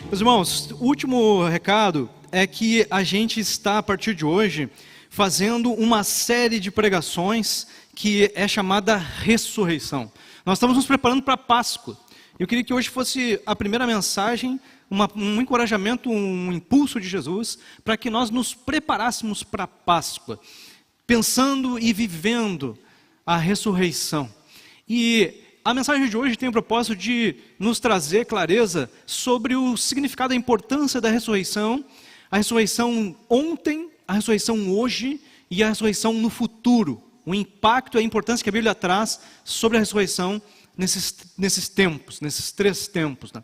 Meus irmãos, o último recado é que a gente está, a partir de hoje, fazendo uma série de pregações que é chamada ressurreição. Nós estamos nos preparando para a Páscoa. Eu queria que hoje fosse a primeira mensagem, um encorajamento, um impulso de Jesus, para que nós nos preparássemos para a Páscoa, pensando e vivendo a ressurreição. E a mensagem de hoje tem o propósito de nos trazer clareza sobre o significado, a importância da ressurreição, a ressurreição ontem, a ressurreição hoje e a ressurreição no futuro. O impacto e a importância que a Bíblia traz sobre a ressurreição nesses tempos, nesses três tempos. Né?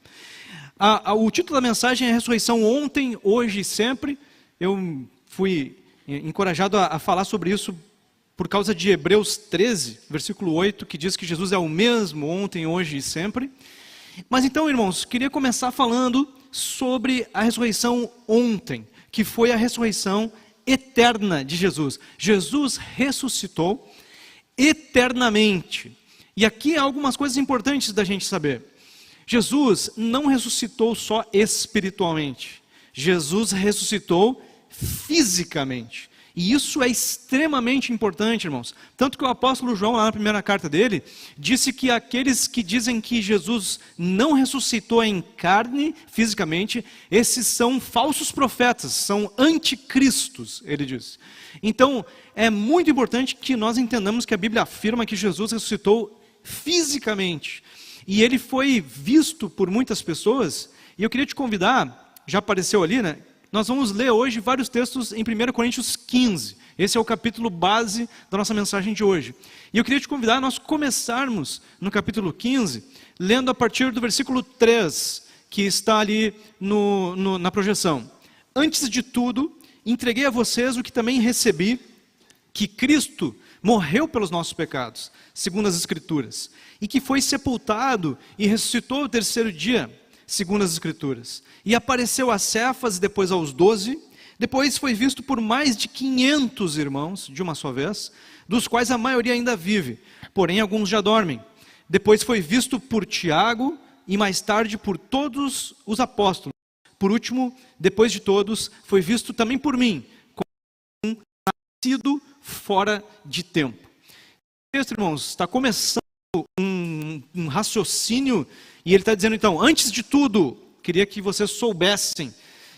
O título da mensagem é Ressurreição ontem, hoje e sempre. Eu fui encorajado a falar sobre isso por causa de Hebreus 13, versículo 8, que diz que Jesus é o mesmo ontem, hoje e sempre. Mas então, irmãos, queria começar falando sobre a ressurreição ontem, que foi a ressurreição eterna de Jesus. Jesus ressuscitou eternamente. E aqui há algumas coisas importantes da gente saber. Jesus não ressuscitou só espiritualmente. Jesus ressuscitou fisicamente. E isso é extremamente importante, irmãos. Tanto que o apóstolo João, lá na primeira carta dele, disse que aqueles que dizem que Jesus não ressuscitou em carne, fisicamente, esses são falsos profetas, são anticristos, ele disse. Então, é muito importante que nós entendamos que a Bíblia afirma que Jesus ressuscitou fisicamente. E ele foi visto por muitas pessoas, e eu queria te convidar, já apareceu ali, né? Nós vamos ler hoje vários textos em 1 Coríntios 15. Esse é o capítulo base da nossa mensagem de hoje. E eu queria te convidar a nós começarmos no capítulo 15, lendo a partir do versículo 3, que está ali na projeção. Antes de tudo, entreguei a vocês o que também recebi, que Cristo morreu pelos nossos pecados, segundo as Escrituras, e que foi sepultado e ressuscitou ao terceiro dia, segundo as Escrituras, e apareceu a Cefas e depois aos 12, depois foi visto por mais de 500 irmãos, de uma só vez, dos quais a maioria ainda vive, porém alguns já dormem. Depois foi visto por Tiago e mais tarde por todos os apóstolos. Por último, depois de todos, foi visto também por mim, como um nascido fora de tempo. O texto, irmãos, está começando um raciocínio. E ele está dizendo então, antes de tudo, queria que vocês soubessem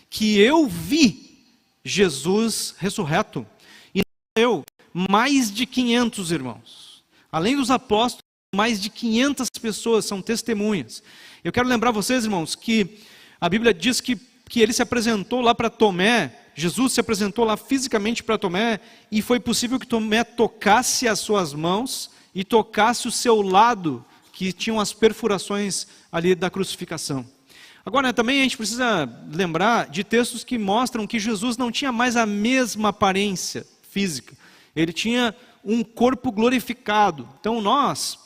que eu vi Jesus ressurreto. E eu, mais de 500 irmãos. Além dos apóstolos, mais de 500 pessoas são testemunhas. Eu quero lembrar vocês, irmãos, que a Bíblia diz que ele se apresentou lá para Tomé. Jesus se apresentou lá fisicamente para Tomé. E foi possível que Tomé tocasse as suas mãos e tocasse o seu lado, que tinham as perfurações ali da crucificação. Agora, também a gente precisa lembrar de textos que mostram que Jesus não tinha mais a mesma aparência física. Ele tinha um corpo glorificado. Então nós,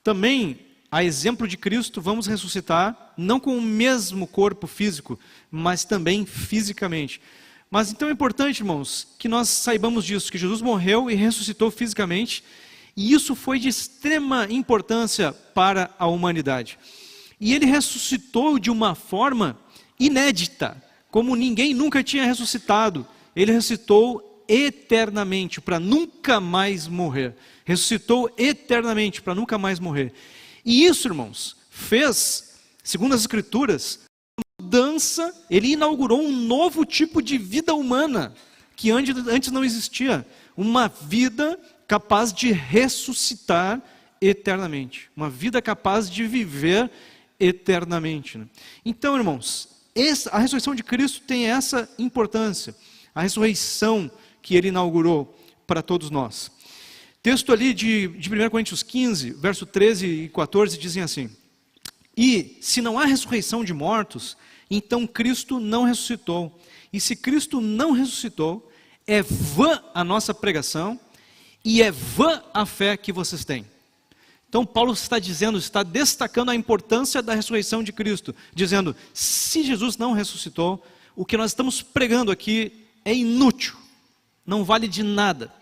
também, a exemplo de Cristo, vamos ressuscitar, não com o mesmo corpo físico, mas também fisicamente. Mas então é importante, irmãos, que nós saibamos disso, que Jesus morreu e ressuscitou fisicamente, e isso foi de extrema importância para a humanidade. E ele ressuscitou de uma forma inédita, como ninguém nunca tinha ressuscitado. Ele ressuscitou eternamente, para nunca mais morrer. Ressuscitou eternamente, para nunca mais morrer. E isso, irmãos, fez, segundo as Escrituras, uma mudança. Ele inaugurou um novo tipo de vida humana, que antes não existia. Uma vida capaz de ressuscitar eternamente. Uma vida capaz de viver eternamente. Né? Então, irmãos, a ressurreição de Cristo tem essa importância. A ressurreição que ele inaugurou para todos nós. Texto ali de 1 Coríntios 15, verso 13 e 14, dizem assim: E se não há ressurreição de mortos, então Cristo não ressuscitou. E se Cristo não ressuscitou, é vã a nossa pregação, e é vã a fé que vocês têm. Então Paulo está destacando a importância da ressurreição de Cristo, dizendo, se Jesus não ressuscitou, o que nós estamos pregando aqui é inútil, não vale de nada.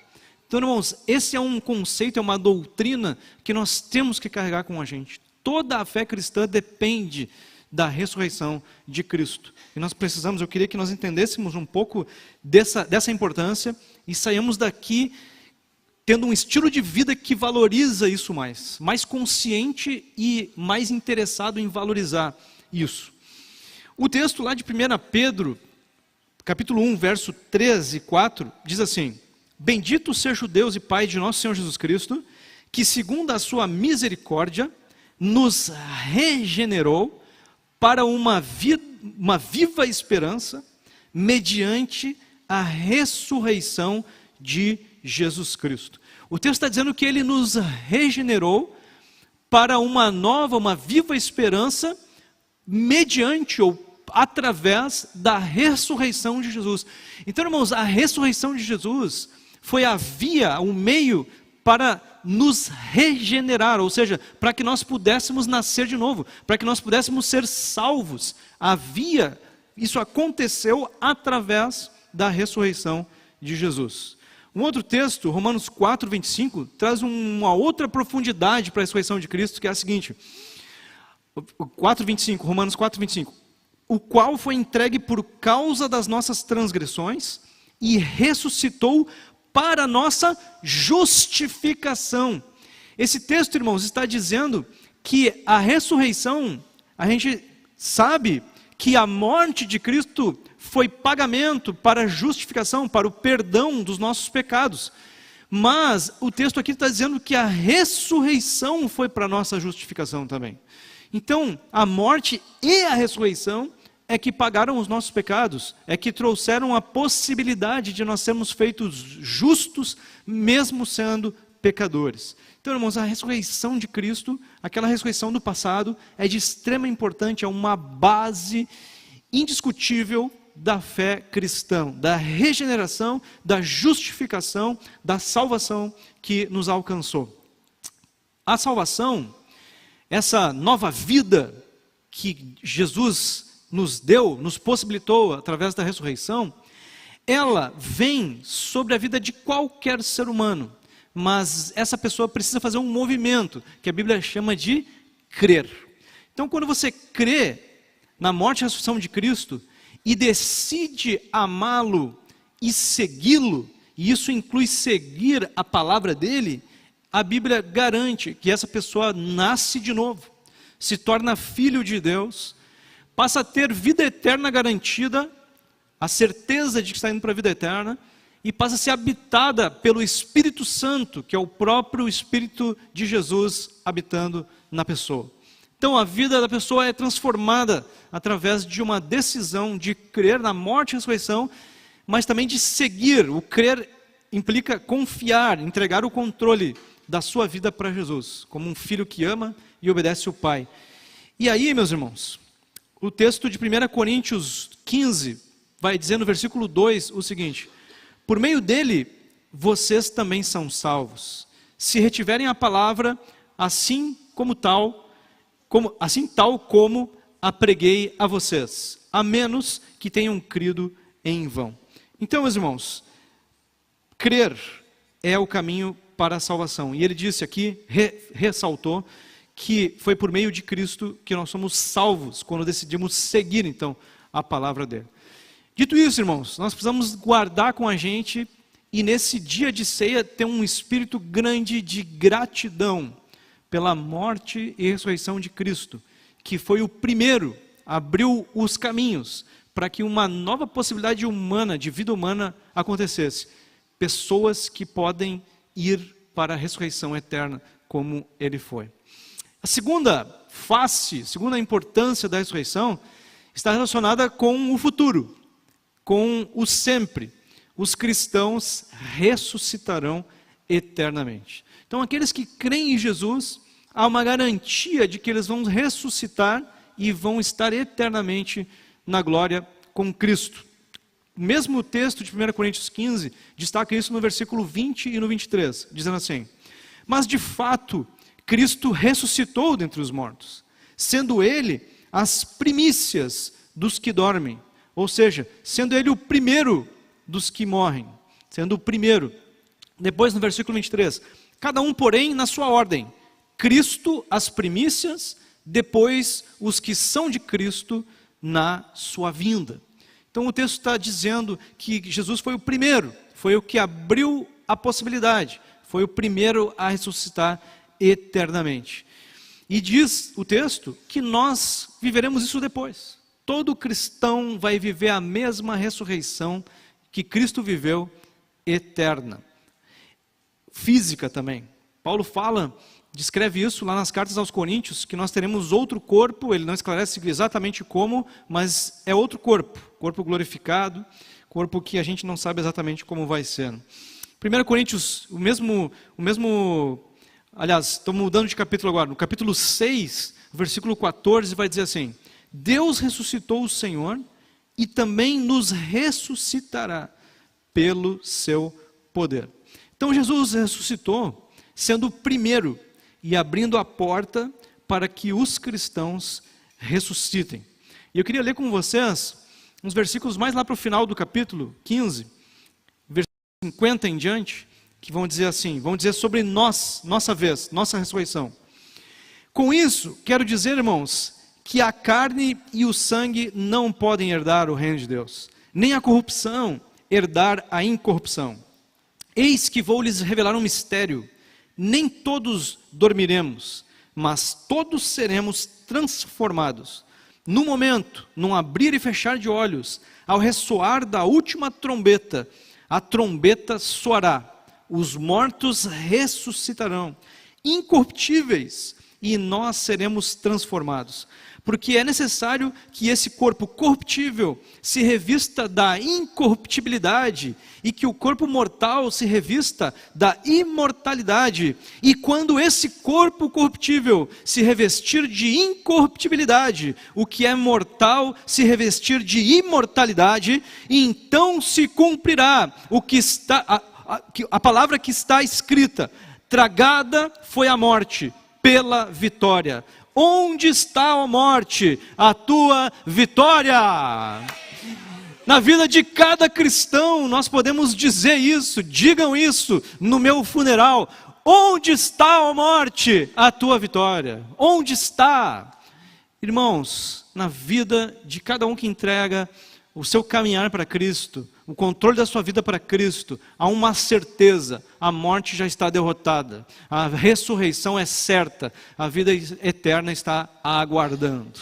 Então, irmãos, esse é um conceito, é uma doutrina que nós temos que carregar com a gente. Toda a fé cristã depende da ressurreição de Cristo. E nós precisamos, eu queria que nós entendêssemos um pouco dessa importância e saímos daqui tendo um estilo de vida que valoriza isso mais consciente e mais interessado em valorizar isso. O texto lá de 1 Pedro, capítulo 1, verso 13 e 4, diz assim: Bendito seja o Deus e Pai de nosso Senhor Jesus Cristo, que segundo a sua misericórdia, nos regenerou para uma viva esperança, mediante a ressurreição de Jesus Cristo. O texto está dizendo que Ele nos regenerou para uma nova, uma viva esperança, mediante ou através da ressurreição de Jesus. Então, irmãos, a ressurreição de Jesus foi a via, o meio para nos regenerar, ou seja, para que nós pudéssemos nascer de novo, para que nós pudéssemos ser salvos. Isso aconteceu através da ressurreição de Jesus. Um outro texto, Romanos 4, 25, traz uma outra profundidade para a ressurreição de Cristo, que é a seguinte: 4:25, Romanos 4, 25. O qual foi entregue por causa das nossas transgressões e ressuscitou para a nossa justificação. Esse texto, irmãos, está dizendo que a ressurreição, a gente sabe que a morte de Cristo foi pagamento para a justificação, para o perdão dos nossos pecados. Mas o texto aqui está dizendo que a ressurreição foi para a nossa justificação também. Então, a morte e a ressurreição é que pagaram os nossos pecados, é que trouxeram a possibilidade de nós sermos feitos justos, mesmo sendo pecadores. Então, irmãos, a ressurreição de Cristo, aquela ressurreição do passado, é de extrema importância, é uma base indiscutível da fé cristã, da regeneração, da justificação, da salvação que nos alcançou. A salvação, essa nova vida que Jesus nos deu, nos possibilitou através da ressurreição, ela vem sobre a vida de qualquer ser humano, mas essa pessoa precisa fazer um movimento, que a Bíblia chama de crer. Então, quando você crê na morte e ressurreição de Cristo, e decide amá-lo e segui-lo, e isso inclui seguir a palavra dele, a Bíblia garante que essa pessoa nasce de novo, se torna filho de Deus, passa a ter vida eterna garantida, a certeza de que está indo para a vida eterna, e passa a ser habitada pelo Espírito Santo, que é o próprio Espírito de Jesus habitando na pessoa. Então a vida da pessoa é transformada através de uma decisão de crer na morte e ressurreição, mas também de seguir. O crer implica confiar, entregar o controle da sua vida para Jesus, como um filho que ama e obedece o Pai. E aí, meus irmãos, o texto de 1 Coríntios 15 vai dizer no versículo 2 o seguinte: por meio dele, vocês também são salvos, se retiverem a palavra, assim tal como a preguei a vocês, a menos que tenham crido em vão. Então, meus irmãos, crer é o caminho para a salvação. E ele disse aqui, ressaltou, que foi por meio de Cristo que nós somos salvos, quando decidimos seguir, então, a palavra dele. Dito isso, irmãos, nós precisamos guardar com a gente, e nesse dia de ceia, ter um espírito grande de gratidão pela morte e ressurreição de Cristo, que foi o primeiro, abriu os caminhos para que uma nova possibilidade humana, de vida humana, acontecesse. Pessoas que podem ir para a ressurreição eterna, como ele foi. A segunda face, segunda importância da ressurreição, está relacionada com o futuro, com o sempre. Os cristãos ressuscitarão eternamente. Então, aqueles que creem em Jesus, há uma garantia de que eles vão ressuscitar e vão estar eternamente na glória com Cristo. O mesmo texto de 1 Coríntios 15 destaca isso no versículo 20 e no 23, dizendo assim: mas de fato, Cristo ressuscitou dentre os mortos, sendo ele as primícias dos que dormem, ou seja, sendo ele o primeiro dos que morrem, sendo o primeiro. Depois no versículo 23, cada um porém na sua ordem, Cristo as primícias, depois os que são de Cristo na sua vinda. Então o texto está dizendo que Jesus foi o primeiro, foi o que abriu a possibilidade, foi o primeiro a ressuscitar eternamente. E diz o texto que nós viveremos isso depois. Todo cristão vai viver a mesma ressurreição que Cristo viveu, eterna. Física também. Paulo descreve isso lá nas cartas aos Coríntios, que nós teremos outro corpo, ele não esclarece exatamente como, mas é outro corpo glorificado, corpo que a gente não sabe exatamente como vai ser. 1 Coríntios, aliás, estou mudando de capítulo agora, no capítulo 6, versículo 14, vai dizer assim: Deus ressuscitou o Senhor e também nos ressuscitará pelo seu poder. Então Jesus ressuscitou, sendo o primeiro e abrindo a porta para que os cristãos ressuscitem. E eu queria ler com vocês uns versículos mais lá para o final do capítulo 15, versículo 50 em diante, que vão dizer assim, vão dizer sobre nós, nossa vez, nossa ressurreição. Com isso, quero dizer, irmãos, que a carne e o sangue não podem herdar o reino de Deus, nem a corrupção herdar a incorrupção. Eis que vou lhes revelar um mistério: nem todos dormiremos, mas todos seremos transformados. No momento, num abrir e fechar de olhos, ao ressoar da última trombeta, a trombeta soará, os mortos ressuscitarão, incorruptíveis, e nós seremos transformados. Porque é necessário que esse corpo corruptível se revista da incorruptibilidade e que o corpo mortal se revista da imortalidade. E quando esse corpo corruptível se revestir de incorruptibilidade, o que é mortal se revestir de imortalidade, então se cumprirá o que está a palavra que está escrita: tragada foi a morte pela vitória. Onde está, ó morte, a tua vitória? Na vida de cada cristão, nós podemos dizer isso, digam isso no meu funeral: onde está, ó morte, a tua vitória? Onde está? Irmãos, na vida de cada um que entrega o seu caminhar para Cristo, o controle da sua vida para Cristo, há uma certeza: a morte já está derrotada, a ressurreição é certa, a vida eterna está aguardando.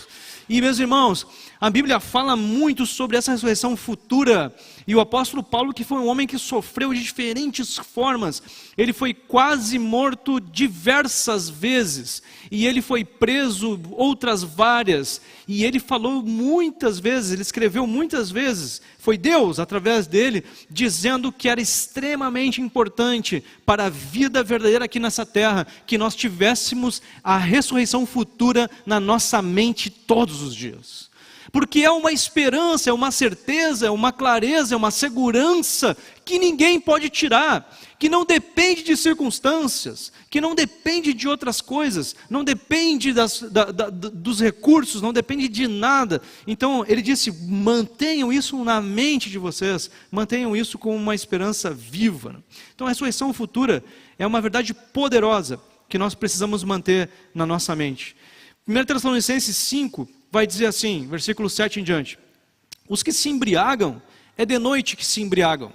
E meus irmãos, a Bíblia fala muito sobre essa ressurreição futura, e o apóstolo Paulo, que foi um homem que sofreu de diferentes formas, ele foi quase morto diversas vezes, e ele foi preso outras várias, e ele falou muitas vezes, ele escreveu muitas vezes, foi Deus, através dele, dizendo que era extremamente importante para a vida verdadeira aqui nessa terra, que nós tivéssemos a ressurreição futura na nossa mente todos os dias. Porque é uma esperança, é uma certeza, é uma clareza, é uma segurança que ninguém pode tirar, que não depende de circunstâncias, que não depende de outras coisas, não depende dos recursos, não depende de nada. Então ele disse: mantenham isso na mente de vocês, mantenham isso como uma esperança viva. Então a ressurreição futura é uma verdade poderosa que nós precisamos manter na nossa mente. 1 Tessalonicenses 5 vai dizer assim, versículo 7 em diante: os que se embriagam, é de noite que se embriagam.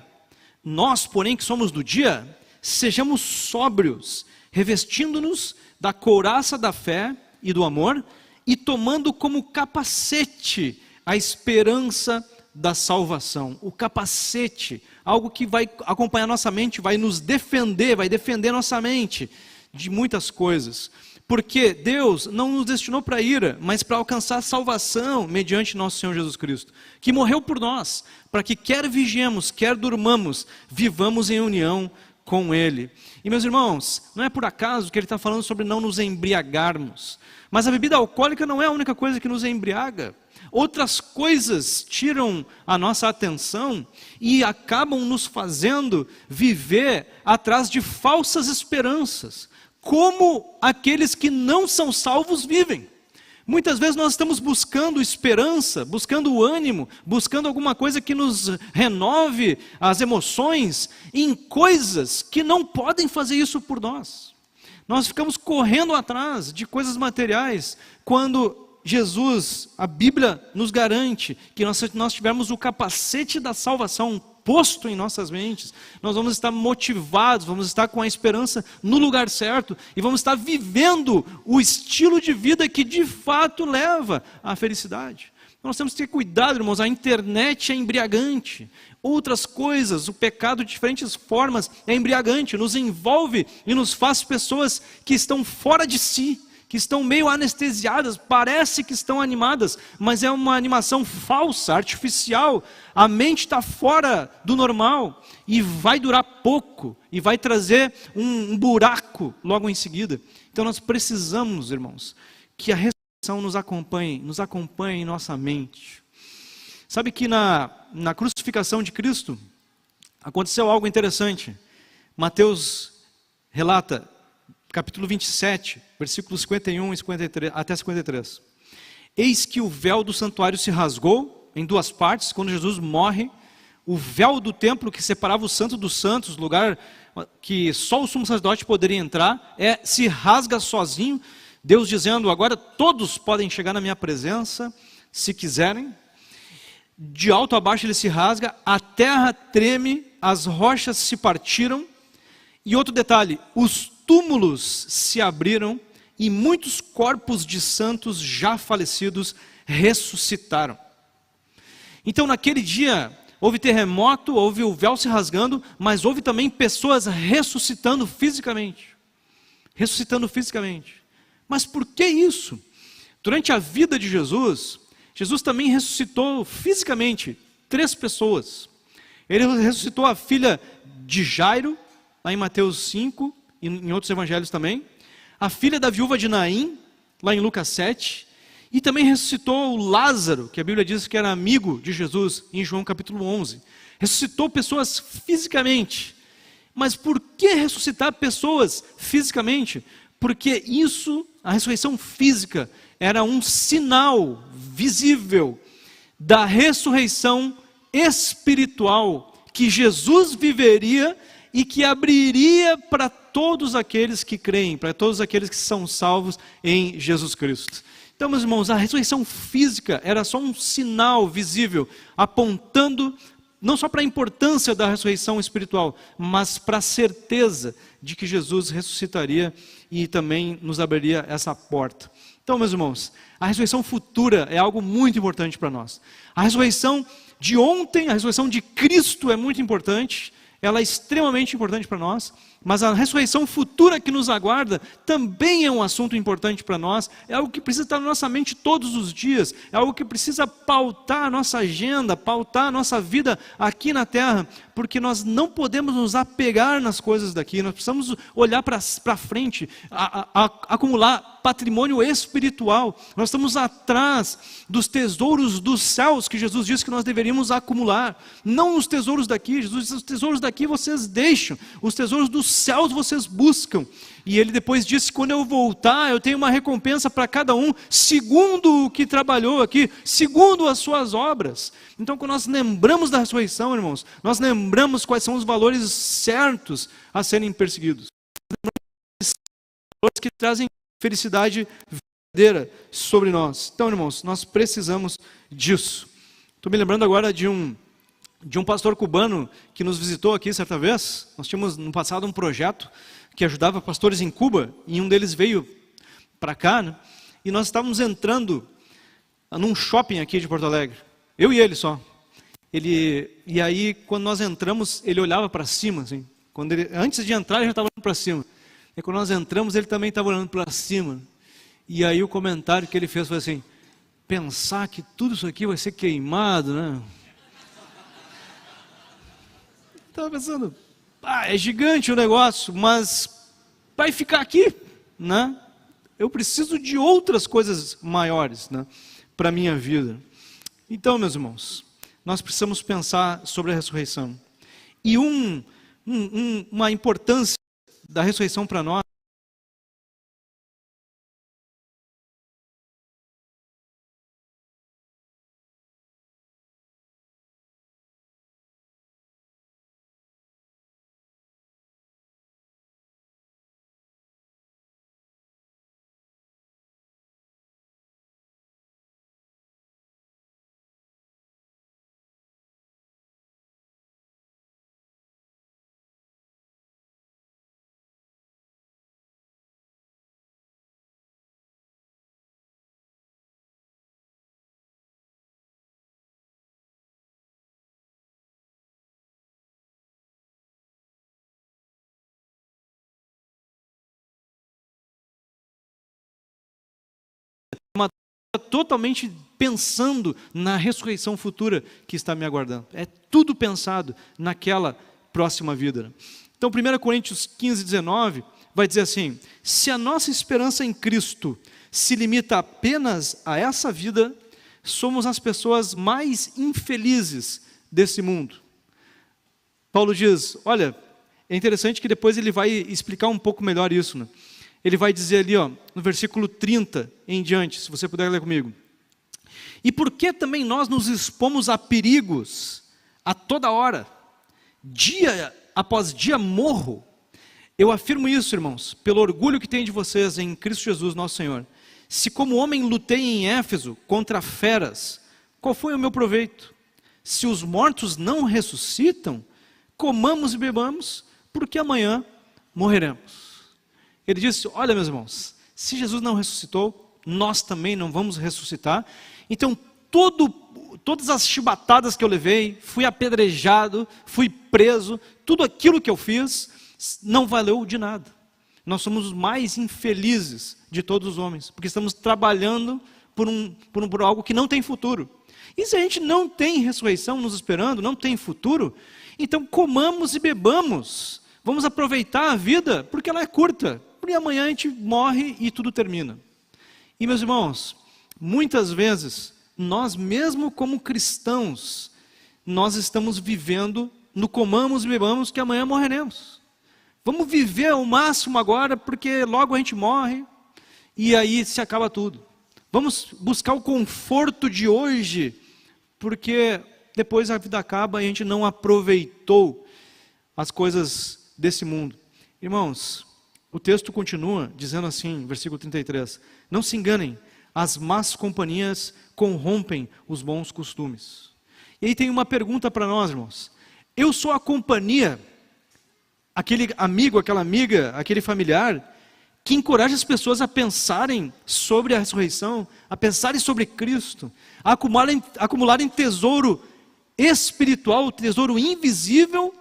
Nós, porém, que somos do dia, sejamos sóbrios, revestindo-nos da couraça da fé e do amor, e tomando como capacete a esperança da salvação. O capacete, algo que vai acompanhar nossa mente, vai nos defender, vai defender nossa mente de muitas coisas. Porque Deus não nos destinou para a ira, mas para alcançar a salvação mediante nosso Senhor Jesus Cristo, que morreu por nós, para que quer vigiemos, quer durmamos, vivamos em união com Ele. E meus irmãos, não é por acaso que Ele está falando sobre não nos embriagarmos, mas a bebida alcoólica não é a única coisa que nos embriaga. Outras coisas tiram a nossa atenção e acabam nos fazendo viver atrás de falsas esperanças, como aqueles que não são salvos vivem. Muitas vezes nós estamos buscando esperança, buscando ânimo, buscando alguma coisa que nos renove as emoções em coisas que não podem fazer isso por nós. Nós ficamos correndo atrás de coisas materiais, quando Jesus, a Bíblia nos garante que nós tivermos o capacete da salvação posto em nossas mentes, nós vamos estar motivados, vamos estar com a esperança no lugar certo e vamos estar vivendo o estilo de vida que de fato leva à felicidade. Nós temos que ter cuidado, irmãos, a internet é embriagante, outras coisas, o pecado de diferentes formas é embriagante, nos envolve e nos faz pessoas que estão fora de si, que estão meio anestesiadas, parece que estão animadas, mas é uma animação falsa, artificial. A mente está fora do normal e vai durar pouco e vai trazer um buraco logo em seguida. Então nós precisamos, irmãos, que a ressurreição nos acompanhe em nossa mente. Sabe que na crucificação de Cristo aconteceu algo interessante. Mateus relata, capítulo 27, versículos 51 e 53, até 53. Eis que o véu do santuário se rasgou em duas partes, quando Jesus morre. O véu do templo que separava o santo dos santos, lugar que só o sumo sacerdote poderia entrar, se rasga sozinho. Deus dizendo, agora todos podem chegar na minha presença, se quiserem. De alto a baixo ele se rasga, a terra treme, as rochas se partiram. E outro detalhe, os túmulos se abriram e muitos corpos de santos já falecidos ressuscitaram. Então naquele dia houve terremoto, houve o véu se rasgando, mas houve também pessoas ressuscitando fisicamente. Ressuscitando fisicamente. Mas por que isso? Durante a vida de Jesus, Jesus também ressuscitou fisicamente 3 pessoas. Ele ressuscitou a filha de Jairo, lá em Mateus 5, e em outros evangelhos também. A filha da viúva de Naim, lá em Lucas 7. E também ressuscitou o Lázaro, que a Bíblia diz que era amigo de Jesus, em João capítulo 11. Ressuscitou pessoas fisicamente. Mas por que ressuscitar pessoas fisicamente? Porque isso, a ressurreição física, era um sinal visível da ressurreição espiritual que Jesus viveria e que abriria para todos aqueles que creem, para todos aqueles que são salvos em Jesus Cristo. Então, meus irmãos, a ressurreição física era só um sinal visível, apontando não só para a importância da ressurreição espiritual, mas para a certeza de que Jesus ressuscitaria e também nos abriria essa porta. Então, meus irmãos, a ressurreição futura é algo muito importante para nós. A ressurreição de ontem, a ressurreição de Cristo é muito importante, ela é extremamente importante para nós, mas a ressurreição futura que nos aguarda também é um assunto importante para nós, é algo que precisa estar na nossa mente todos os dias, é algo que precisa pautar a nossa agenda, pautar a nossa vida aqui na terra, porque nós não podemos nos apegar nas coisas daqui, nós precisamos olhar para frente, acumular patrimônio espiritual. Nós estamos atrás dos tesouros dos céus que Jesus disse que nós deveríamos acumular, não os tesouros daqui. Jesus disse, os tesouros daqui vocês deixam, os tesouros dos céus vocês buscam. E ele depois disse, quando eu voltar, eu tenho uma recompensa para cada um, segundo o que trabalhou aqui, segundo as suas obras. Então, quando nós lembramos da ressurreição, irmãos, nós lembramos quais são os valores certos a serem perseguidos. Os valores que trazem felicidade verdadeira sobre nós. Então, irmãos, nós precisamos disso. Estou me lembrando agora de um pastor cubano que nos visitou aqui certa vez. Nós tínhamos no passado um projeto que ajudava pastores em Cuba, e um deles veio para cá, né? E nós estávamos entrando num shopping aqui de Porto Alegre, eu e ele só. E aí, quando nós entramos, ele olhava para cima, assim. Antes de entrar, ele já estava olhando para cima. E quando nós entramos, ele também estava olhando para cima. E aí o comentário que ele fez foi assim, pensar que tudo isso aqui vai ser queimado, né? Estava pensando, é gigante o negócio, mas vai ficar aqui, né? Eu preciso de outras coisas maiores, né, para a minha vida. Então, meus irmãos, nós precisamos pensar sobre a ressurreição. E uma importância da ressurreição para nós totalmente pensando na ressurreição futura que está me aguardando. É tudo pensado naquela próxima vida. Então, 1 Coríntios 15, 19, vai dizer assim: se a nossa esperança em Cristo se limita apenas a essa vida, somos as pessoas mais infelizes desse mundo. Paulo diz, olha, é interessante que depois ele vai explicar um pouco melhor isso, né? Ele vai dizer ali, ó, no versículo 30 em diante, se você puder ler comigo. E por que também nós nos expomos a perigos a toda hora? Dia após dia morro. Eu afirmo isso, irmãos, pelo orgulho que tenho de vocês em Cristo Jesus, nosso Senhor. Se como homem lutei em Éfeso contra feras, qual foi o meu proveito? Se os mortos não ressuscitam, comamos e bebamos, porque amanhã morreremos. Ele disse, olha meus irmãos, se Jesus não ressuscitou, nós também não vamos ressuscitar. Então todas as chibatadas que eu levei, fui apedrejado, fui preso, tudo aquilo que eu fiz, não valeu de nada. Nós somos os mais infelizes de todos os homens, porque estamos trabalhando por algo que não tem futuro. E se a gente não tem ressurreição nos esperando, não tem futuro, então comamos e bebamos. Vamos aproveitar a vida, porque ela é curta. Porque amanhã a gente morre e tudo termina. E meus irmãos, muitas vezes, nós mesmo como cristãos, nós estamos vivendo no comamos e bebamos que amanhã morreremos. Vamos viver ao máximo agora, porque logo a gente morre e aí se acaba tudo. Vamos buscar o conforto de hoje, porque depois a vida acaba e a gente não aproveitou as coisas desse mundo. Irmãos, o texto continua dizendo assim, versículo 33, não se enganem, as más companhias corrompem os bons costumes. E aí tem uma pergunta para nós, irmãos. Eu sou a companhia, aquele amigo, aquela amiga, aquele familiar, que encoraja as pessoas a pensarem sobre a ressurreição, a pensarem sobre Cristo, a acumularem tesouro espiritual, tesouro invisível,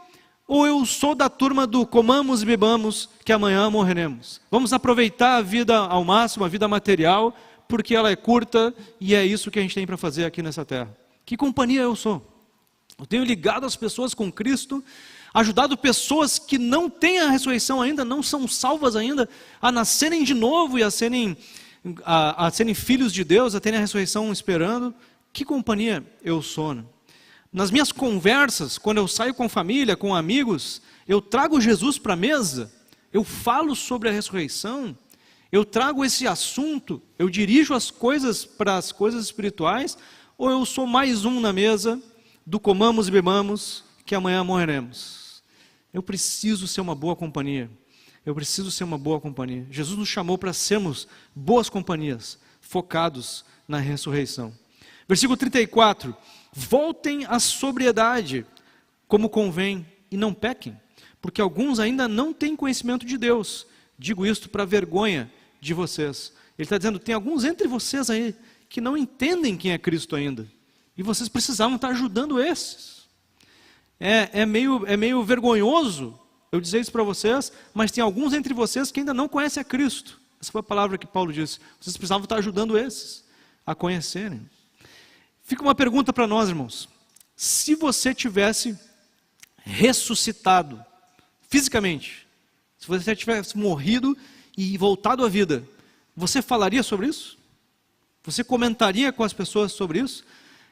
ou eu sou da turma do comamos e bebamos, que amanhã morreremos? Vamos aproveitar a vida ao máximo, a vida material, porque ela é curta e é isso que a gente tem para fazer aqui nessa terra. Que companhia eu sou? Eu tenho ligado as pessoas com Cristo, ajudado pessoas que não têm a ressurreição ainda, não são salvas ainda, a nascerem de novo e a serem filhos de Deus, a terem a ressurreição esperando. Que companhia eu sou, né? Nas minhas conversas, quando eu saio com família, com amigos, eu trago Jesus para a mesa, eu falo sobre a ressurreição, eu trago esse assunto, eu dirijo as coisas para as coisas espirituais, ou eu sou mais um na mesa do comamos e bebamos, que amanhã morreremos? Eu preciso ser uma boa companhia. Eu preciso ser uma boa companhia. Jesus nos chamou para sermos boas companhias, focados na ressurreição. Versículo 34. Voltem à sobriedade, como convém, e não pequem, porque alguns ainda não têm conhecimento de Deus. Digo isto para vergonha de vocês. Ele está dizendo, tem alguns entre vocês aí que não entendem quem é Cristo ainda. E vocês precisavam estar ajudando esses. É meio vergonhoso eu dizer isso para vocês, mas tem alguns entre vocês que ainda não conhecem a Cristo. Essa foi a palavra que Paulo disse. Vocês precisavam estar ajudando esses a conhecerem. Fica uma pergunta para nós, irmãos. Se você tivesse ressuscitado fisicamente, se você tivesse morrido e voltado à vida, você falaria sobre isso? Você comentaria com as pessoas sobre isso?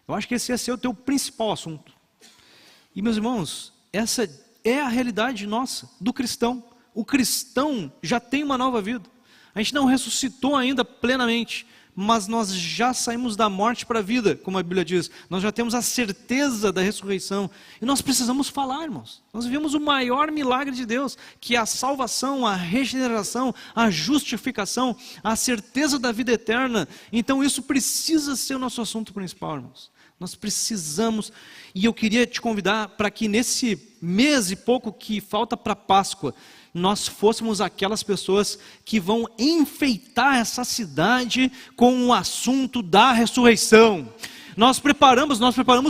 Eu acho que esse ia ser o teu principal assunto. E meus irmãos, essa é a realidade nossa, do cristão. O cristão já tem uma nova vida. A gente não ressuscitou ainda plenamente, mas nós já saímos da morte para a vida, como a Bíblia diz. Nós já temos a certeza da ressurreição. E nós precisamos falar, irmãos. Nós vivemos o maior milagre de Deus, que é a salvação, a regeneração, a justificação, a certeza da vida eterna. Então isso precisa ser o nosso assunto principal, irmãos. Nós precisamos, e eu queria te convidar para que nesse mês e pouco que falta para a Páscoa, nós fôssemos aquelas pessoas que vão enfeitar essa cidade com o assunto da ressurreição. Nós preparamos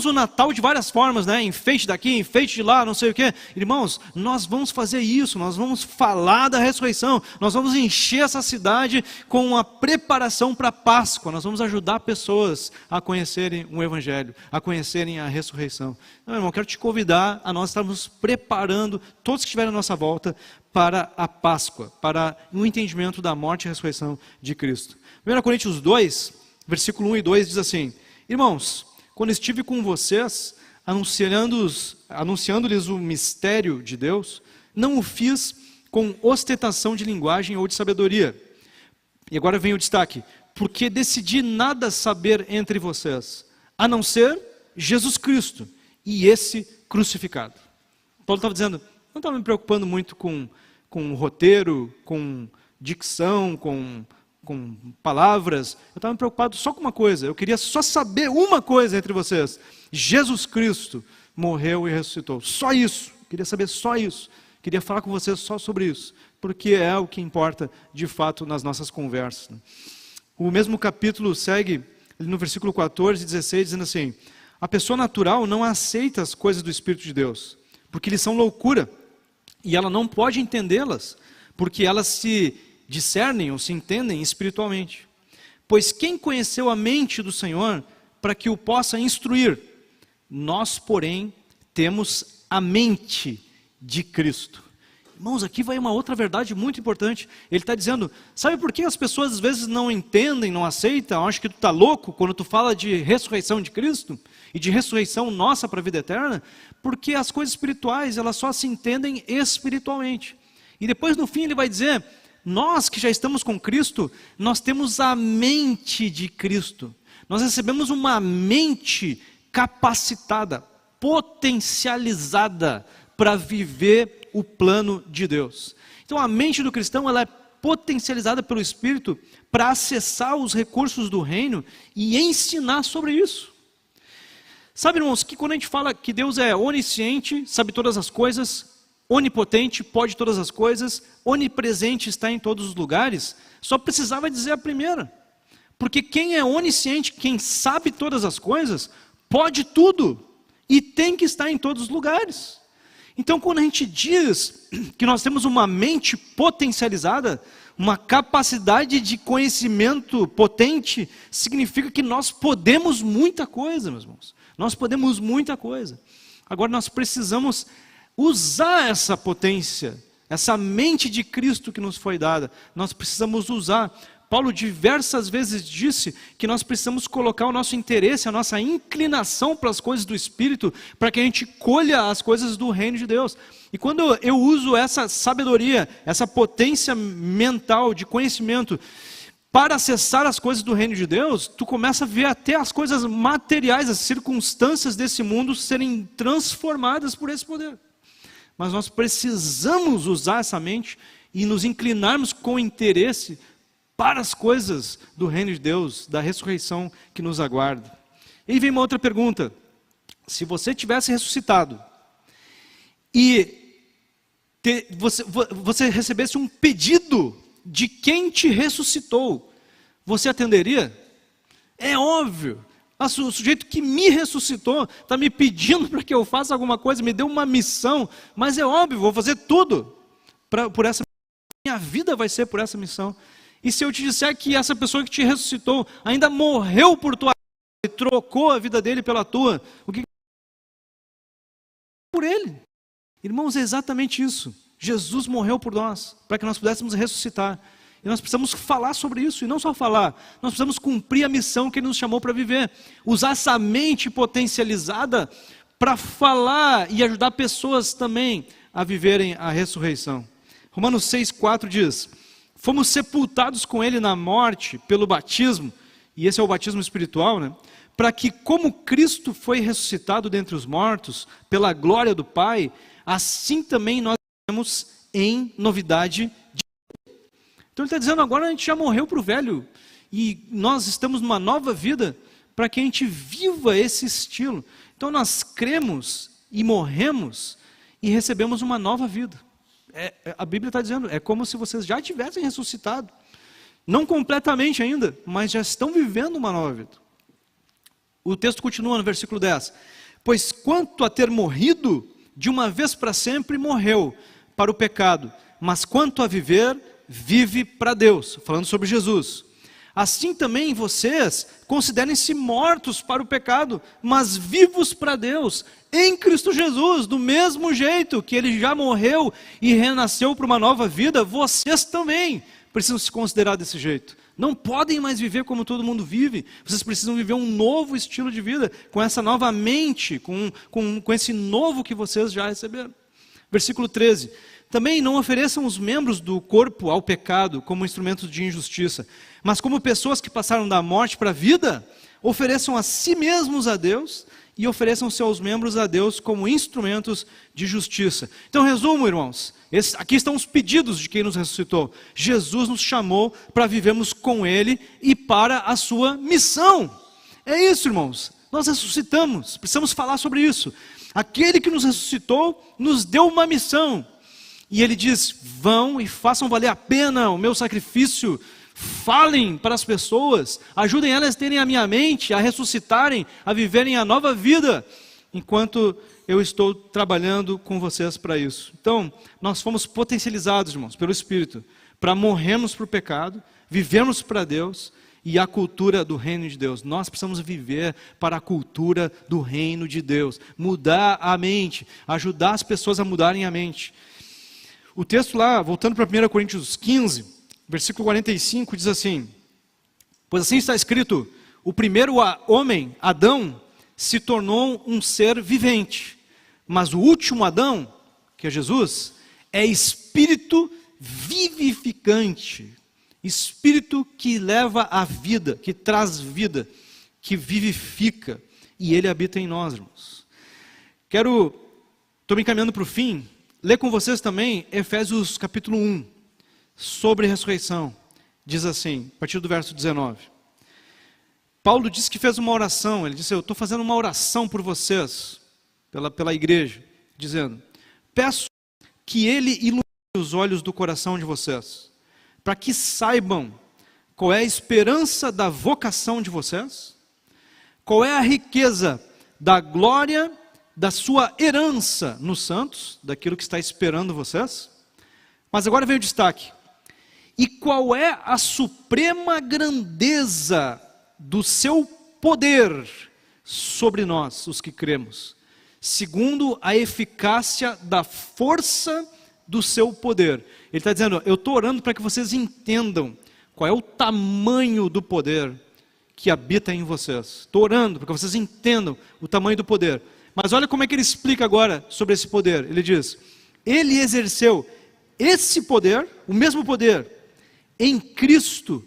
o Natal de várias formas, né? Enfeite daqui, enfeite de lá, não sei o quê. Irmãos, nós vamos fazer isso, nós vamos falar da ressurreição, nós vamos encher essa cidade com a preparação para a Páscoa, nós vamos ajudar pessoas a conhecerem o Evangelho, a conhecerem a ressurreição. Então, irmão, quero te convidar a nós estarmos preparando todos que estiverem à nossa volta para a Páscoa, para o entendimento da morte e ressurreição de Cristo. 1 Coríntios 2, versículo 1 e 2 diz assim: irmãos, quando estive com vocês, anunciando-lhes o mistério de Deus, não o fiz com ostentação de linguagem ou de sabedoria. E agora vem o destaque: porque decidi nada saber entre vocês, a não ser Jesus Cristo e esse crucificado. Paulo estava dizendo, não estava me preocupando muito com roteiro, com dicção, com palavras. Eu estava me preocupado só com uma coisa. Eu queria só saber uma coisa entre vocês: Jesus Cristo morreu e ressuscitou. Só isso. Eu queria saber só isso. Queria falar com vocês só sobre isso, porque é o que importa de fato nas nossas conversas. O mesmo capítulo segue no versículo 14 e 16, dizendo assim: a pessoa natural não aceita as coisas do Espírito de Deus, porque eles são loucura, e ela não pode entendê-las, porque elas se discernem ou se entendem espiritualmente. Pois quem conheceu a mente do Senhor para que o possa instruir? Nós, porém, temos a mente de Cristo. Irmãos, aqui vai uma outra verdade muito importante. Ele está dizendo, sabe por que as pessoas às vezes não entendem, não aceitam, acham que tu está louco quando tu fala de ressurreição de Cristo e de ressurreição nossa para a vida eterna? Porque as coisas espirituais, elas só se entendem espiritualmente. E depois no fim ele vai dizer, nós que já estamos com Cristo, nós temos a mente de Cristo. Nós recebemos uma mente capacitada, potencializada para viver o plano de Deus. Então a mente do cristão, ela é potencializada pelo Espírito para acessar os recursos do reino e ensinar sobre isso. Sabe, irmãos, que quando a gente fala que Deus é onisciente, sabe todas as coisas, onipotente, pode todas as coisas, onipresente, está em todos os lugares, só precisava dizer a primeira. Porque quem é onisciente, quem sabe todas as coisas, pode tudo e tem que estar em todos os lugares. Então, quando a gente diz que nós temos uma mente potencializada, uma capacidade de conhecimento potente, significa que nós podemos muita coisa, meus irmãos. Nós podemos muita coisa. Agora, nós precisamos usar essa potência, essa mente de Cristo que nos foi dada. Nós precisamos usar. Paulo diversas vezes disse que nós precisamos colocar o nosso interesse, a nossa inclinação para as coisas do Espírito, para que a gente colha as coisas do reino de Deus. E quando eu uso essa sabedoria, essa potência mental, de conhecimento, para acessar as coisas do reino de Deus, tu começa a ver até as coisas materiais, as circunstâncias desse mundo serem transformadas por esse poder. Mas nós precisamos usar essa mente e nos inclinarmos com interesse para as coisas do reino de Deus, da ressurreição que nos aguarda. E aí vem uma outra pergunta: se você tivesse ressuscitado e você recebesse um pedido de quem te ressuscitou, você atenderia? É óbvio. O sujeito que me ressuscitou está me pedindo para que eu faça alguma coisa, me deu uma missão, mas é óbvio, vou fazer tudo por essa missão. Minha vida vai ser por essa missão. E se eu te disser que essa pessoa que te ressuscitou ainda morreu por tua vida e trocou a vida dele pela tua, o que por ele? Irmãos, é exatamente isso. Jesus morreu por nós, para que nós pudéssemos ressuscitar. E nós precisamos falar sobre isso, e não só falar, nós precisamos cumprir a missão que Ele nos chamou para viver. Usar essa mente potencializada para falar e ajudar pessoas também a viverem a ressurreição. Romanos 6,4 diz: fomos sepultados com Ele na morte pelo batismo, e esse é o batismo espiritual, né? Para que, como Cristo foi ressuscitado dentre os mortos, pela glória do Pai, assim também nós temos em novidade de vida. Então ele está dizendo, agora a gente já morreu para o velho, e nós estamos numa nova vida, para que a gente viva esse estilo. Então nós cremos e morremos, e recebemos uma nova vida. A Bíblia está dizendo, é como se vocês já tivessem ressuscitado. Não completamente ainda, mas já estão vivendo uma nova vida. O texto continua no versículo 10. Pois quanto a ter morrido, de uma vez para sempre morreu para o pecado, mas quanto a viver, vive para Deus. Falando sobre Jesus. Assim também vocês considerem-se mortos para o pecado, mas vivos para Deus, em Cristo Jesus. Do mesmo jeito que Ele já morreu e renasceu para uma nova vida, vocês também precisam se considerar desse jeito. Não podem mais viver como todo mundo vive. Vocês precisam viver um novo estilo de vida, com essa nova mente, com esse novo que vocês já receberam. Versículo 13. Também não ofereçam os membros do corpo ao pecado como instrumentos de injustiça, mas como pessoas que passaram da morte para a vida, ofereçam a si mesmos a Deus e ofereçam seus membros a Deus como instrumentos de justiça. Então, resumo, irmãos, aqui estão os pedidos de quem nos ressuscitou. Jesus nos chamou para vivermos com Ele e para a sua missão. É isso, irmãos. Nós ressuscitamos, precisamos falar sobre isso. Aquele que nos ressuscitou nos deu uma missão. E Ele diz, vão e façam valer a pena o meu sacrifício, falem para as pessoas, ajudem elas a terem a minha mente, a ressuscitarem, a viverem a nova vida, enquanto eu estou trabalhando com vocês para isso. Então, nós fomos potencializados, irmãos, pelo Espírito, para morrermos para o pecado, vivermos para Deus e a cultura do reino de Deus. Nós precisamos viver para a cultura do reino de Deus, mudar a mente, ajudar as pessoas a mudarem a mente. O texto lá, voltando para 1 Coríntios 15, versículo 45, diz assim, pois assim está escrito, o primeiro homem, Adão, se tornou um ser vivente, mas o último Adão, que é Jesus, é espírito vivificante, espírito que leva a vida, que traz vida, que vivifica, e ele habita em nós, irmãos. Estou me encaminhando para o fim, ler com vocês também Efésios capítulo 1, sobre ressurreição. Diz assim, a partir do verso 19. Paulo disse que fez uma oração, ele disse, eu estou fazendo uma oração por vocês, pela igreja, dizendo, peço que Ele ilumine os olhos do coração de vocês, para que saibam qual é a esperança da vocação de vocês, qual é a riqueza da glória da sua herança nos santos, daquilo que está esperando vocês. Mas agora vem o destaque. E qual é a suprema grandeza do seu poder sobre nós, os que cremos, segundo a eficácia da força do seu poder. Ele está dizendo, eu estou orando para que vocês entendam qual é o tamanho do poder que habita em vocês. Estou orando para que vocês entendam o tamanho do poder. Mas olha como é que ele explica agora sobre esse poder. Ele diz, ele exerceu esse poder, o mesmo poder, em Cristo,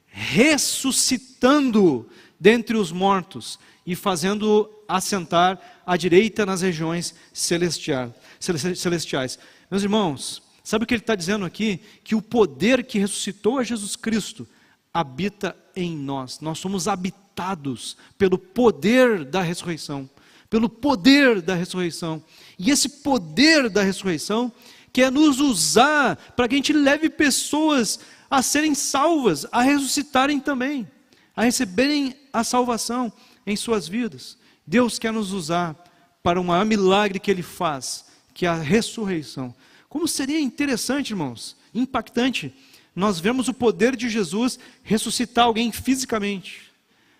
ressuscitando dentre os mortos e fazendo assentar à direita nas regiões celestiais. Meus irmãos, sabe o que ele está dizendo aqui? Que o poder que ressuscitou a Jesus Cristo habita em nós. Nós somos habitados pelo poder da ressurreição. Pelo poder da ressurreição. E esse poder da ressurreição quer nos usar para que a gente leve pessoas a serem salvas, a ressuscitarem também, a receberem a salvação em suas vidas. Deus quer nos usar para um maior milagre que Ele faz, que é a ressurreição. Como seria interessante, irmãos, impactante, nós vemos o poder de Jesus ressuscitar alguém fisicamente.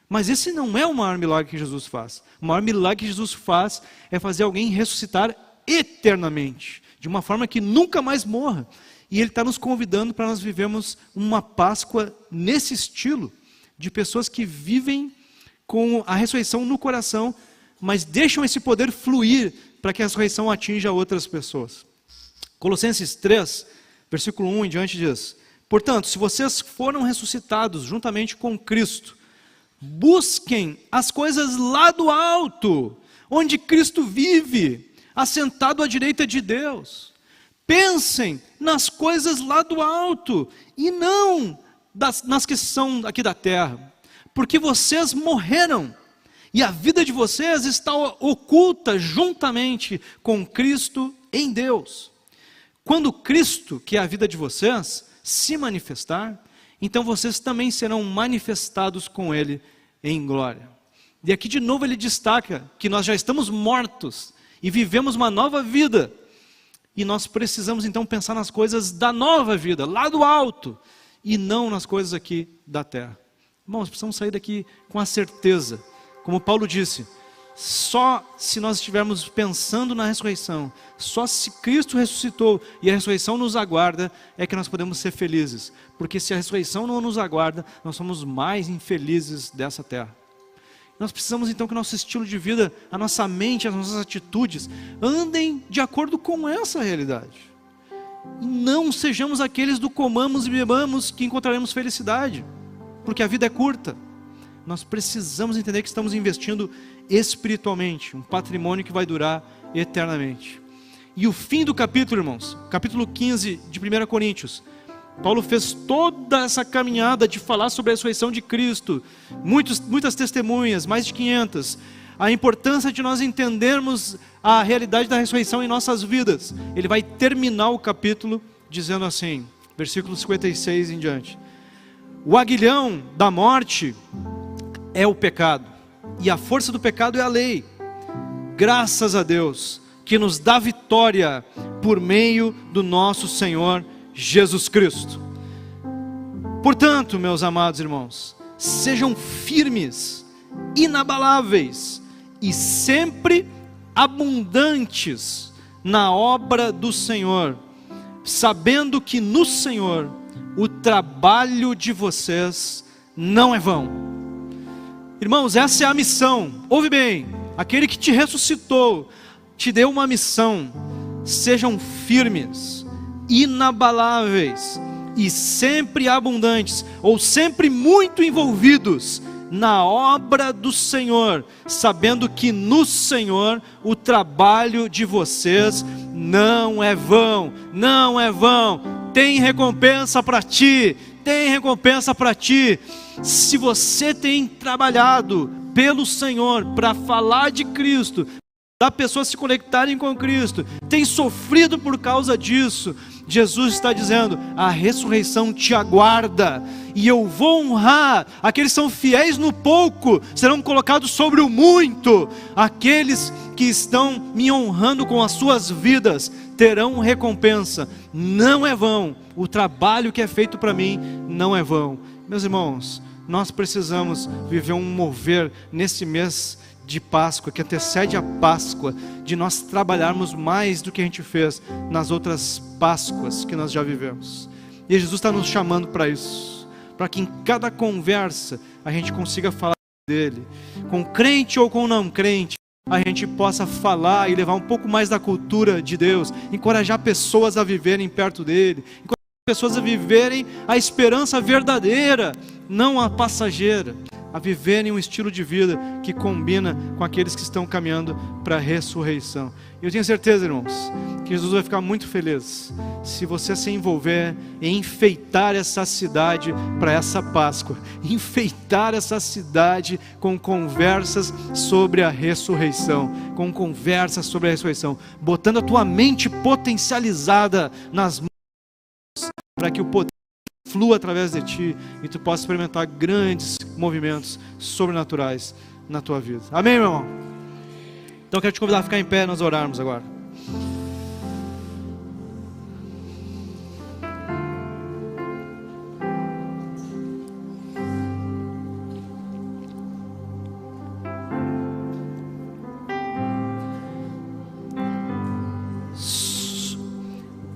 Mas esse não é o maior milagre que Jesus faz. O maior milagre que Jesus faz é fazer alguém ressuscitar eternamente, de uma forma que nunca mais morra. E Ele está nos convidando para nós vivermos uma Páscoa nesse estilo, de pessoas que vivem com a ressurreição no coração, mas deixam esse poder fluir para que a ressurreição atinja outras pessoas. Colossenses 3, versículo 1 em diante diz, portanto, se vocês foram ressuscitados juntamente com Cristo, busquem as coisas lá do alto, onde Cristo vive, assentado à direita de Deus. Pensem nas coisas lá do alto, e não nas que são aqui da terra, porque vocês morreram, e a vida de vocês está oculta juntamente com Cristo em Deus. Quando Cristo, que é a vida de vocês, se manifestar, então vocês também serão manifestados com Ele em glória. E aqui de novo ele destaca que nós já estamos mortos e vivemos uma nova vida. E nós precisamos então pensar nas coisas da nova vida, lá do alto, e não nas coisas aqui da terra. Irmãos, precisamos sair daqui com a certeza, como Paulo disse, só se nós estivermos pensando na ressurreição, só se Cristo ressuscitou e a ressurreição nos aguarda, é que nós podemos ser felizes. Porque se a ressurreição não nos aguarda, nós somos mais infelizes dessa terra. Nós precisamos então que o nosso estilo de vida, a nossa mente, as nossas atitudes, andem de acordo com essa realidade. E não sejamos aqueles do comamos e bebamos que encontraremos felicidade, porque a vida é curta. Nós precisamos entender que estamos investindo espiritualmente, um patrimônio que vai durar eternamente. E o fim do capítulo, irmãos, capítulo 15 de 1 Coríntios, Paulo fez toda essa caminhada de falar sobre a ressurreição de Cristo, muitas testemunhas, mais de 500, a importância de nós entendermos a realidade da ressurreição em nossas vidas. Ele vai terminar o capítulo dizendo assim, versículo 56 em diante: o aguilhão da morte é o pecado, e a força do pecado é a lei. Graças a Deus, que nos dá vitória por meio do nosso Senhor Jesus Cristo. Portanto, meus amados irmãos, sejam firmes, inabaláveis e sempre abundantes na obra do Senhor, sabendo que no Senhor o trabalho de vocês não é vão. Irmãos, essa é a missão. Ouve bem, aquele que te ressuscitou te deu uma missão. Sejam firmes, inabaláveis e sempre abundantes, ou sempre muito envolvidos na obra do Senhor, sabendo que no Senhor o trabalho de vocês não é vão, não é vão. Tem recompensa para ti, tem recompensa para ti. Se você tem trabalhado pelo Senhor para falar de Cristo, para pessoas se conectarem com Cristo, tem sofrido por causa disso, Jesus está dizendo, a ressurreição te aguarda, e eu vou honrar aqueles que são fiéis no pouco, serão colocados sobre o muito. Aqueles que estão me honrando com as suas vidas terão recompensa. Não é vão, o trabalho que é feito para mim não é vão. Meus irmãos, nós precisamos viver um mover nesse mês de Páscoa, que antecede a Páscoa, de nós trabalharmos mais do que a gente fez nas outras Páscoas que nós já vivemos. E Jesus está nos chamando para isso, para que em cada conversa a gente consiga falar dele, com crente ou com não crente, a gente possa falar e levar um pouco mais da cultura de Deus, encorajar pessoas a viverem perto dele, encorajar pessoas a viverem a esperança verdadeira, não a passageira, a viverem um estilo de vida que combina com aqueles que estão caminhando para a ressurreição. Eu tenho certeza, irmãos, que Jesus vai ficar muito feliz se você se envolver em enfeitar essa cidade para essa Páscoa, enfeitar essa cidade com conversas sobre a ressurreição, com conversas sobre a ressurreição, botando a tua mente potencializada nas mãos, para que o poder flua através de ti e tu possa experimentar grandes movimentos sobrenaturais na tua vida. Amém, meu irmão? Então eu quero te convidar a ficar em pé e nós orarmos agora.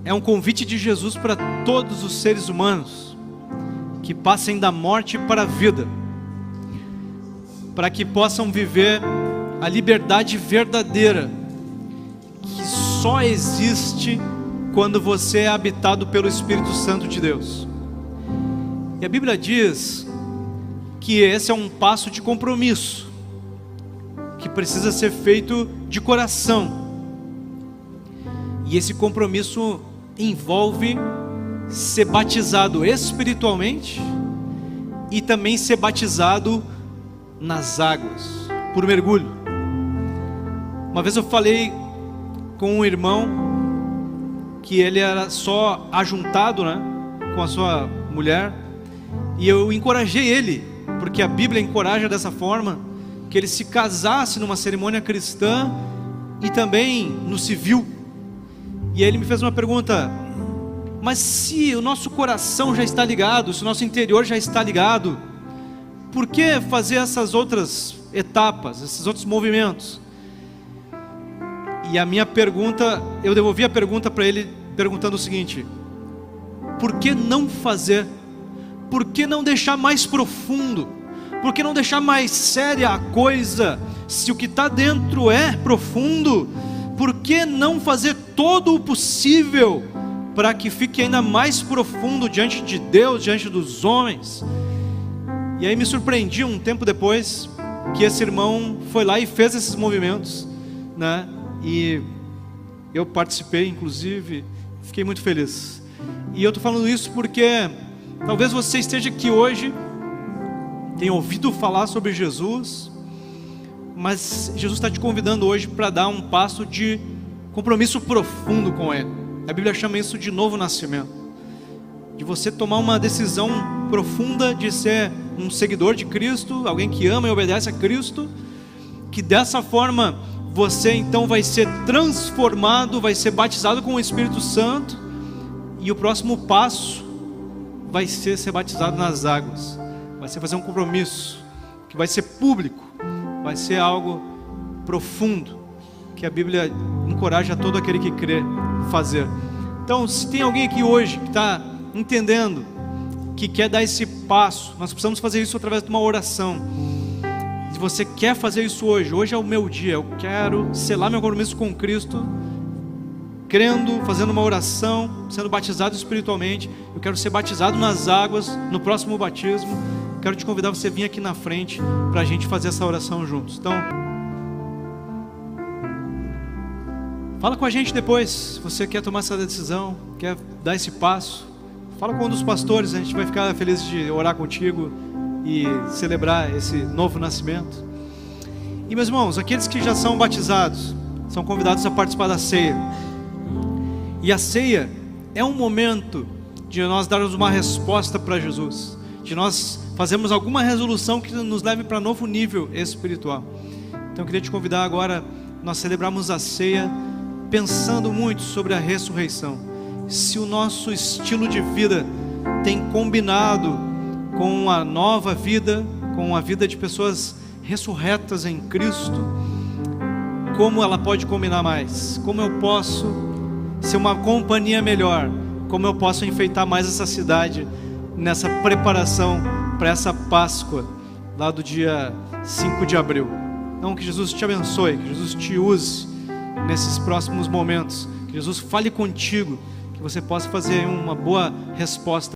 É um convite de Jesus para todos os seres humanos que passem da morte para a vida, para que possam viver a liberdade verdadeira que só existe quando você é habitado pelo Espírito Santo de Deus. E a Bíblia diz que esse é um passo de compromisso que precisa ser feito de coração, e esse compromisso envolve ser batizado espiritualmente e também ser batizado nas águas, por mergulho. Uma vez eu falei com um irmão que ele era só ajuntado, com a sua mulher, e eu encorajei ele, porque a Bíblia encoraja dessa forma, que ele se casasse numa cerimônia cristã e também no civil. E aí ele me fez uma pergunta: mas se o nosso coração já está ligado, se o nosso interior já está ligado, por que fazer essas outras etapas, esses outros movimentos? E a minha pergunta, eu devolvi a pergunta para ele perguntando o seguinte: por que não fazer? Por que não deixar mais profundo? Por que não deixar mais séria a coisa? Se o que está dentro é profundo, por que não fazer todo o possível para que fique ainda mais profundo diante de Deus, diante dos homens? E aí me surpreendi um tempo depois que esse irmão foi lá e fez esses movimentos, né? E eu participei, inclusive, fiquei muito feliz. E eu estou falando isso porque talvez você esteja aqui hoje, tenha ouvido falar sobre Jesus, mas Jesus está te convidando hoje para dar um passo de compromisso profundo com Ele. A Bíblia chama isso de novo nascimento, de você tomar uma decisão profunda de ser um seguidor de Cristo, alguém que ama e obedece a Cristo, que dessa forma você então vai ser transformado, vai ser batizado com o Espírito Santo, e o próximo passo vai ser batizado nas águas, vai ser fazer um compromisso, que vai ser público, vai ser algo profundo, que a Bíblia encoraja todo aquele que crê fazer. Então, se tem alguém aqui hoje que está entendendo, que quer dar esse passo, nós precisamos fazer isso através de uma oração. Se você quer fazer isso hoje é o meu dia, eu quero selar meu compromisso com Cristo, crendo, fazendo uma oração, sendo batizado espiritualmente. Eu quero ser batizado nas águas no próximo batismo. Quero te convidar a você vir aqui na frente para a gente fazer essa oração juntos. Então, fala com a gente depois, se você quer tomar essa decisão, quer dar esse passo. Fala com um dos pastores, a gente vai ficar feliz de orar contigo e celebrar esse novo nascimento. E meus irmãos, aqueles que já são batizados, são convidados a participar da ceia. E a ceia é um momento de nós darmos uma resposta para Jesus, de nós fazermos alguma resolução que nos leve para novo nível espiritual. Então eu queria te convidar agora, nós celebrarmos a ceia pensando muito sobre a ressurreição. Se o nosso estilo de vida tem combinado com a nova vida, com a vida de pessoas ressurretas em Cristo, como ela pode combinar mais? Como eu posso ser uma companhia melhor? Como eu posso enfeitar mais essa cidade nessa preparação para essa Páscoa lá do dia 5 de abril? Então que Jesus te abençoe, que Jesus te use nesses próximos momentos, que Jesus fale contigo, que você possa fazer uma boa resposta.